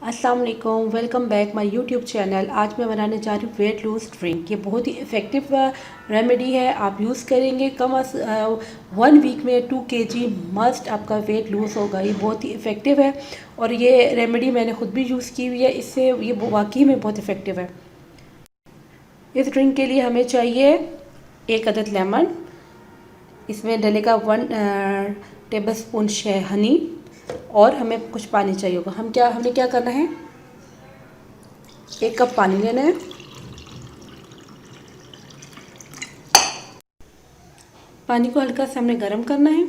अस्सलाम वालेकुम, welcome back my YouTube channel. आज मैं बनाने जा रही हूँ वेट लूज़ ड्रिंक। ये बहुत ही इफ़ेक्टिव रेमेडी है। आप यूज़ करेंगे कम अज़ 1 वीक में 2 kg मस्ट आपका वेट लूज़ होगा। ये बहुत ही इफ़ेक्टिव है और ये रेमेडी मैंने ख़ुद भी यूज़ की हुई है। इससे ये वाकई में बहुत इफ़ेक्टिव है। इस ड्रिंक के लिए हमें चाहिए 1 अदद लेमन, इसमें डलेगा 1 टेबलस्पून हनी और हमें कुछ पानी चाहिए होगा। हमने क्या करना है, 1 कप पानी लेना है। पानी को हल्का सा हमने गर्म करना है,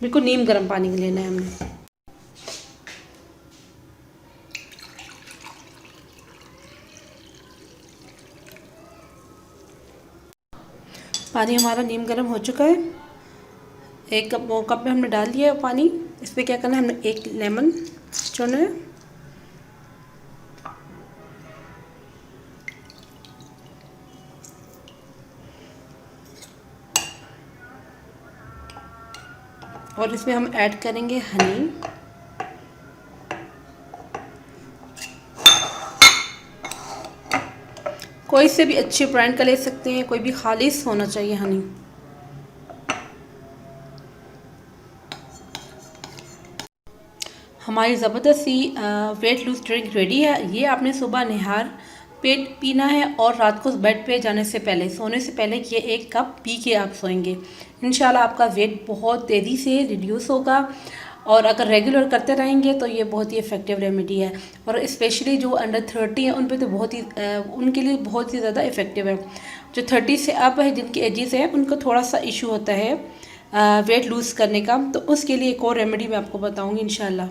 बिल्कुल नीम गर्म पानी लेना है हमने। पानी हमारा नीम गर्म हो चुका है। 1 कप में हमने डाल दिया है पानी। इस पर क्या करना है, हमने 1 लेमन चुना है, और इसमें हम ऐड करेंगे हनी। कोई से भी अच्छे ब्रांड का ले सकते हैं, कोई भी खालिस होना चाहिए हनी। हमारी ज़बरदस्त सी वेट लूज ड्रिंक रेडी है। ये आपने सुबह निहार पेट पीना है और रात को बेड पे जाने से पहले, सोने से पहले ये 1 कप पी के आप सोएंगे। इंशाल्लाह आपका वेट बहुत तेज़ी से रिड्यूस होगा और अगर रेगुलर करते रहेंगे तो ये बहुत ही इफ़ेक्टिव रेमेडी है। और स्पेशली जो अंडर 30 है उन पे तो बहुत ही उनके लिए बहुत ही ज़्यादा इफ़ेक्टिव है। जो 30 से अप है, जिनकी एजेस है, उनको थोड़ा सा इशू होता है वेट लूज़ करने का, तो उसके लिए एक और रेमेडी मैं आपको बताऊँगी इंशाल्लाह।